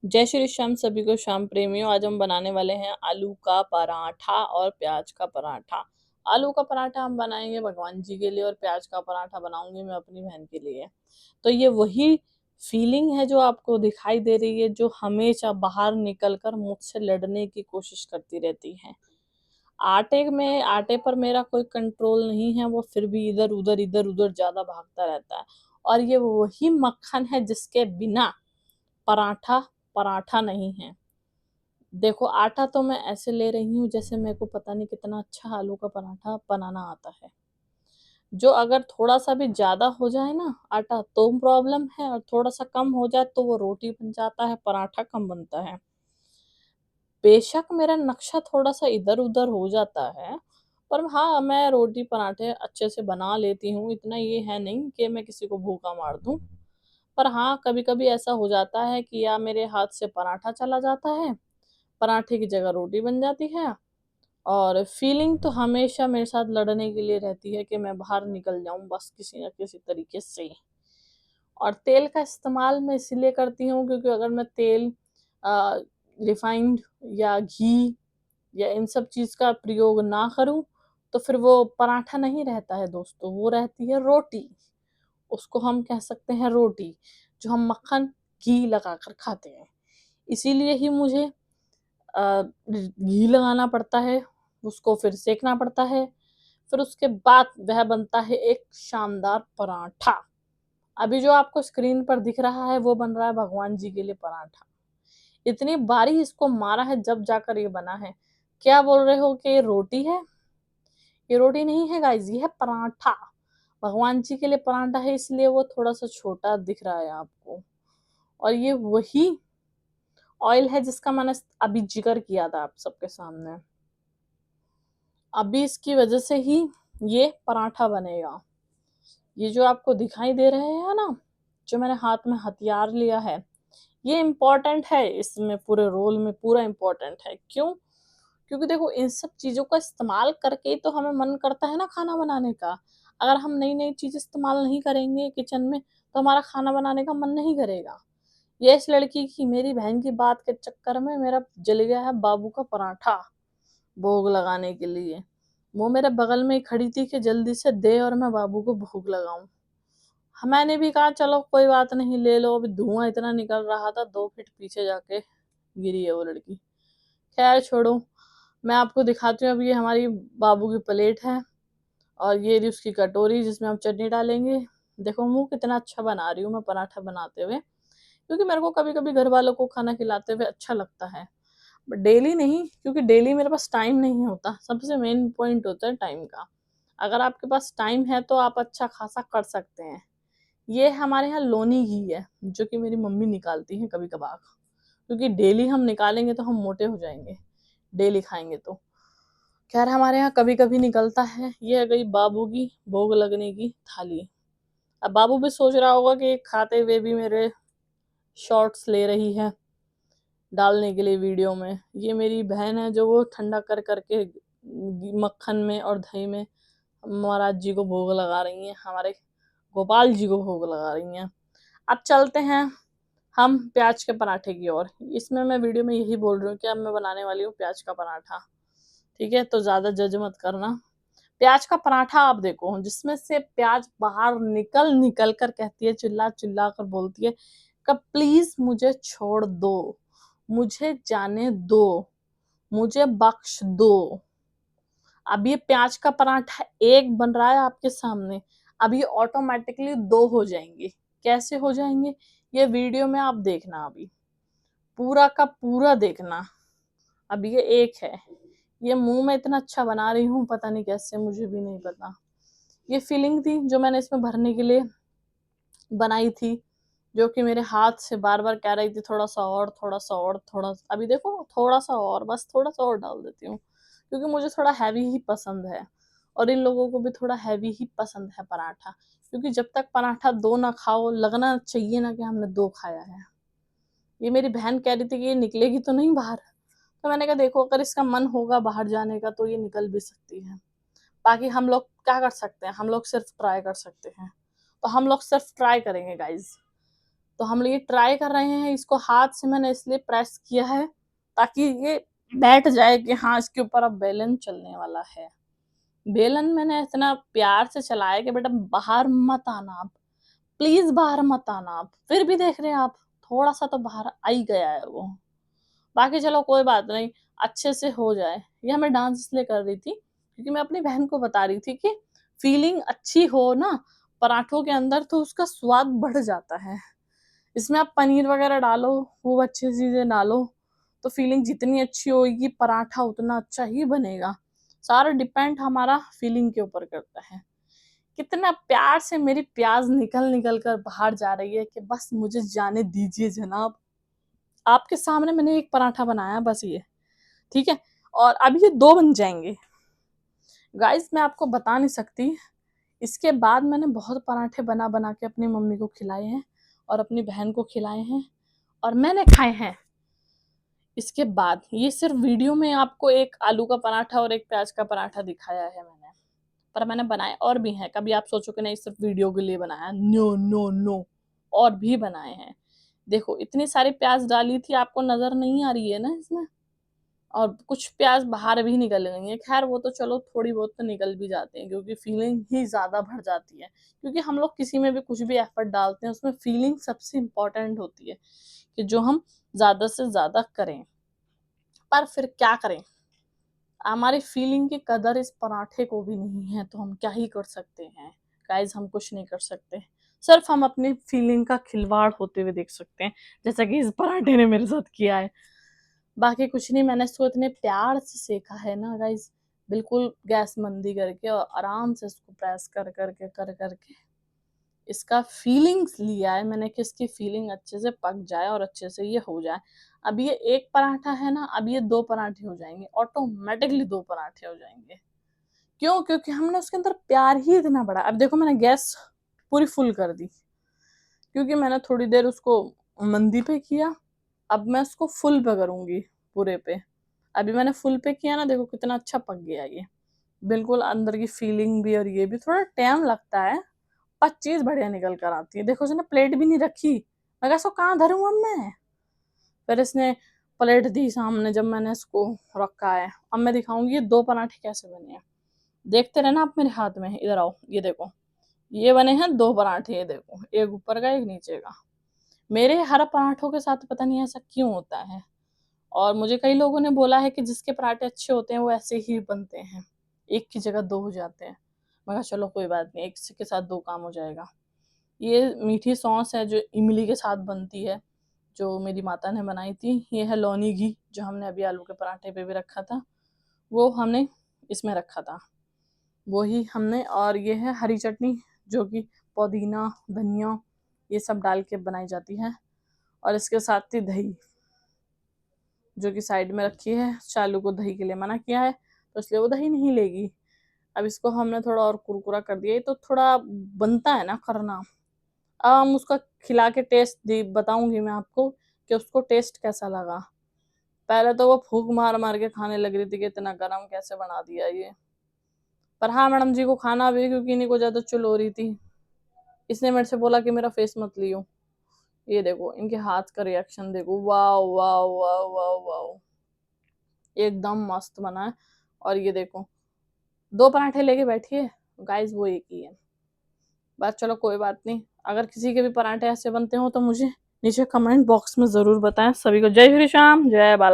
जय श्री श्याम सभी को श्याम प्रेमियों। आज हम बनाने वाले हैं आलू का पराठा और प्याज का पराठा। आलू का पराठा हम बनाएंगे भगवान जी के लिए और प्याज का पराठा बनाऊंगी मैं अपनी बहन के लिए। तो ये वही फीलिंग है जो आपको दिखाई दे रही है, जो हमेशा बाहर निकलकर मुझसे लड़ने की कोशिश करती रहती है। आटे पर मेरा कोई कंट्रोल नहीं है, वो फिर भी इधर उधर ज्यादा भागता रहता है। और ये वही मक्खन है जिसके बिना पराठा पराठा नहीं है। देखो, आटा तो मैं ऐसे ले रही हूँ जैसे मेरे को पता नहीं कितना अच्छा आलू का पराठा बनाना आता है। जो अगर थोड़ा सा भी ज्यादा हो जाए ना आटा तो प्रॉब्लम है, और थोड़ा सा कम हो जाए तो वो रोटी बन जाता है, पराठा कम बनता है। बेशक मेरा नक्शा थोड़ा सा इधर उधर हो जाता है, पर हाँ, मैं रोटी पराठे अच्छे से बना लेती हूँ। इतना ये है नहीं कि मैं किसी को भूखा मार दूं। पर हाँ, कभी कभी ऐसा हो जाता है कि या मेरे हाथ से पराठा चला जाता है, पराठे की जगह रोटी बन जाती है। और फीलिंग तो हमेशा मेरे साथ लड़ने के लिए रहती है कि मैं बाहर निकल जाऊं बस किसी न किसी तरीके से। और तेल का इस्तेमाल मैं इसीलिए करती हूँ क्योंकि अगर मैं तेल रिफाइंड या घी या इन सब चीज का प्रयोग ना करूं तो फिर वो पराठा नहीं रहता है दोस्तों, वो रहती है रोटी। उसको हम कह सकते हैं रोटी, जो हम मक्खन घी लगाकर खाते हैं। इसीलिए ही मुझे घी लगाना पड़ता है, उसको फिर सेकना पड़ता है, फिर उसके बाद वह बनता है एक शानदार पराठा। अभी जो आपको स्क्रीन पर दिख रहा है वो बन रहा है भगवान जी के लिए पराठा। इतनी बारी इसको मारा है जब जाकर ये बना है। क्या बोल रहे हो कि ये रोटी है? ये रोटी नहीं है गाइस, ये है पराठा। भगवान जी के लिए पराठा है इसलिए वो थोड़ा सा छोटा दिख रहा है आपको। और ये वही ऑयल है जिसका मैंने अभी जिक्र किया था आप सबके सामने। अभी इसकी वजह से ही ये पराठा बनेगा। ये जो आपको दिखाई दे रहे हैं ना, जो मैंने हाथ में हथियार लिया है, ये इम्पोर्टेंट है। इसमें पूरे रोल में पूरा इम्पोर्टेंट है। क्यों? क्योंकि देखो, इन सब चीजों का इस्तेमाल करके ही तो हमें मन करता है ना खाना बनाने का। अगर हम नई नई चीज इस्तेमाल नहीं करेंगे किचन में तो हमारा खाना बनाने का मन नहीं करेगा। ये इस लड़की की, मेरी बहन की बात के चक्कर में मेरा जल गया है बाबू का पराठा भोग लगाने के लिए। वो मेरे बगल में ही खड़ी थी कि जल्दी से दे और मैं बाबू को भोग लगाऊं। मैंने भी कहा चलो कोई बात नहीं, ले लो। अभी धुआं इतना निकल रहा था, 2 फीट पीछे जाके गिरी है वो लड़की। खैर छोड़ो, मैं आपको दिखाती हूँ। अब ये हमारी बाबू की प्लेट है और ये रही उसकी कटोरी जिसमें हम चटनी डालेंगे। देखो मुंह कितना अच्छा बना रही हूँ मैं पराठा बनाते हुए, क्योंकि मेरे को कभी कभी घर वालों को खाना खिलाते हुए अच्छा लगता है। बट डेली नहीं, क्योंकि डेली मेरे पास टाइम नहीं होता। सबसे मेन पॉइंट होता है टाइम का। अगर आपके पास टाइम है तो आप अच्छा खासा कर सकते हैं। ये हमारे यहाँ लोनी घी है जो कि मेरी मम्मी निकालती है कभी कभार, क्योंकि डेली हम निकालेंगे तो हम मोटे हो जाएंगे, डेली खाएंगे तो। खैर हमारे यहाँ कभी कभी निकलता है। ये है गई बाबू की भोग लगने की थाली। अब बाबू भी सोच रहा होगा कि खाते हुए भी मेरे शॉर्ट्स ले रही है डालने के लिए वीडियो में। ये मेरी बहन है जो वो ठंडा कर करके मक्खन में और दही में महाराज जी को भोग लगा रही हैं, हमारे गोपाल जी को भोग लगा रही हैं। अब चलते हैं हम प्याज के पराठे की ओर। इसमें मैं वीडियो में यही बोल रही हूँ कि अब मैं बनाने वाली हूँ प्याज का पराठा। ठीक है, तो ज्यादा जज मत करना। प्याज का पराठा आप देखो, जिसमें से प्याज बाहर निकल निकल कर कहती है, चिल्ला चिल्ला कर बोलती है कि प्लीज मुझे छोड़ दो, मुझे जाने दो, मुझे बख्श दो। अब ये प्याज का पराठा एक बन रहा है आपके सामने, अब ये ऑटोमेटिकली 2 हो जाएंगे। कैसे हो जाएंगे ये वीडियो में आप देखना, अभी पूरा का पूरा देखना। अब ये एक है, ये मुंह में इतना अच्छा बना रही हूँ, पता नहीं कैसे, मुझे भी नहीं पता। ये फीलिंग थी जो मैंने इसमें भरने के लिए बनाई थी, जो कि मेरे हाथ से बार बार कह रही थी थोड़ा सा और, थोड़ा सा और, थोड़ा सा। अभी देखो थोड़ा सा और, बस थोड़ा सा और डाल देती हूँ, क्योंकि मुझे थोड़ा हैवी ही पसंद है। और इन लोगों को भी थोड़ा हैवी ही पसंद है पराठा, क्योंकि जब तक पराठा 2 ना खाओ लगना चाहिए ना कि हमने 2 खाया है। ये मेरी बहन कह रही थी कि ये निकलेगी तो नहीं बाहर। तो मैंने कहा देखो, अगर इसका मन होगा बाहर जाने का तो ये निकल भी सकती है। बाकी हम लोग क्या कर सकते हैं, हम लोग सिर्फ ट्राई कर सकते हैं। तो हम लोग सिर्फ ट्राई करेंगे गाइज। तो हम ये ट्राई कर रहे हैं, इसको हाथ से मैंने इसलिए प्रेस किया है ताकि ये बैठ जाए कि हाँ, इसके ऊपर अब बेलन चलने वाला है। बेलन मैंने इतना प्यार से चलाया कि बेटा बाहर मत आना आप, प्लीज़ बाहर मत आना आप। फिर भी देख रहे हैं आप, थोड़ा-सा तो बाहर आ ही गया है वो। बाकी चलो कोई बात नहीं, अच्छे से हो जाए। ये मैं डांस इसलिए कर रही थी क्योंकि मैं अपनी बहन को बता रही थी कि फीलिंग अच्छी हो ना पराठों के अंदर तो उसका स्वाद बढ़ जाता है। इसमें आप पनीर वगैरह डालो, खूब अच्छी चीज़ें डालो, तो फीलिंग जितनी अच्छी होएगी पराठा उतना अच्छा ही बनेगा। सारा डिपेंड हमारा फीलिंग के ऊपर करता है। कितना प्यार से मेरी प्याज़ निकल-निकल कर बाहर जा रही है कि बस मुझे जाने दीजिए जनाब। आपके सामने मैंने एक पराठा बनाया बस ये, ठीक है? और अब ये 2 बन जाएँगे। गाइस मैं आपको बता नहीं सकती, इसके बाद मैंने बहुत पराठे बना-बना के अपनी मम्मी को खिलाए हैं और अपनी बहन को खिलाए हैं और मैंने खाए हैं। इसके बाद ये सिर्फ़ वीडियो में आपको एक आलू का पराठा और एक प्याज़ का पराठा दिखाया है मैंने, पर मैंने बनाए और भी हैं। कभी आप सोचो कि नहीं सिर्फ़ वीडियो के लिए बनाया, नो, नो, नो, और भी बनाए हैं। देखो इतनी सारी प्याज़ डाली थी, आपको नज़र नहीं आ रही है ना इसमें? और कुछ प्याज़ बाहर भी निकल गई हैं। ख़ैर वो तो चलो थोड़ी बहुत तो निकल भी जाती हैं क्योंकि फीलिंग ही ज़्यादा बढ़ जाती है। क्योंकि हम लोग किसी में भी कुछ भी एफ़र्ट डालते हैं उसमें फीलिंग सबसे इम्पोर्टेंट होती है कि जो हम ज़्यादा से ज़्यादा करें। पर फिर क्या करें? हमारी फीलिंग की कदर इस पराठे को भी नहीं है तो हम क्या ही कर सकते हैं? गाइज़ हम कुछ नहीं कर सकते। सिर्फ़ हम अपनी फीलिंग का खिलवाड़ होते हुए देख सकते हैं, जैसा कि इस पराठे ने मेरे साथ किया है। बाकी कुछ नहीं, मैंने इसको इतने प्यार से सेका है ना गाइज़, बिल्कुल गैस मंदी करके और आराम से इसको प्रेस कर के इसका फीलिंग्स लिया है मैंने कि इसकी फीलिंग अच्छे से पक जाए और अच्छे से ये हो जाए। अब ये 1 पराठा है ना, अब ये 2 पराठे हो जाएँगे, ऑटोमैटिकली 2 पराठे हो जाएँगे। क्यों? क्योंकि हमने उसके अंदर प्यार ही इतना बढ़ा। अब देखो मैंने गैस पूरी फुल कर दी, क्योंकि मैंने थोड़ी देर उसको मंदी पे किया, अब मैं उसको फुल पे करूँगी, पूरे पे। अभी मैंने फुल पे किया ना, देखो कितना अच्छा पक गया ये। बिल्कुल अंदर की फीलिंग भी और ये भी थोड़ा टाइम लगता है, पर चीज़ बढ़िया निकल कर आती है। देखो इसने प्लेट भी नहीं रखी, मैं कहा इसको कहाँ धरूँ अब मैं? फिर इसने प्लेट दी सामने जब मैंने इसको रखा है। अब मैं दिखाऊँगी ये 2 पराठे कैसे बने हैं। देखते रहना आप मेरे हाथ में, इधर आओ, ये देखो। ये बने हैं 2 पराठे, ये देखो, एक ऊपर का, एक नीचे का। मेरे हर पराठों के साथ पता नहीं ऐसा क्यों होता है। और मुझे कई लोगों ने बोला है कि जिसके पराठे अच्छे होते हैं वो ऐसे ही बनते हैं, एक की जगह 2 हो जाते हैं। मैं कहा चलो कोई बात नहीं, एक के साथ 2 काम हो जाएगा। ये मीठी सॉस है जो इमली के साथ बनती है, जो मेरी माता ने बनाई थी। ये है लौनी घी जो हमने अभी आलू के पराठे पे भी रखा था, वो हमने इसमें रखा था, वही हमने। और ये है हरी चटनी जो कि पुदीना, धनिया ये सब डाल के बनाई जाती है, और इसके साथ थी दही जो कि साइड में रखी है। शालू को दही के लिए मना किया है तो इसलिए वो दही नहीं लेगी। अब इसको हमने थोड़ा और कुरकुरा कर दिया, ये तो थोड़ा बनता है ना करना। अब हम उसका खिला के टेस्ट बताऊंगी मैं आपको कि उसको टेस्ट कैसा लगा। पहले तो वो फूक मार मार के खाने लग रही थी कि इतना गरम कैसे बना दिया ये। पर हाँ मैडम जी को खाना भी, क्योंकि इन्हीं को ज्यादा चुल हो रही थी। इसने मेरे से बोला कि मेरा फेस मत लियो। ये देखो इनके हाथ का रिएक्शन देखो, वाह वाह वाह वाह वाह, एकदम मस्त बना है। और ये देखो 2 पराठे लेके बैठी है गाइस, वो एक ही है। बस चलो कोई बात नहीं, अगर किसी के भी पराठे ऐसे बनते हो तो मुझे नीचे कमेंट बॉक्स में ज़रूर बताएं। सभी को जय श्री श्याम, जय बाला।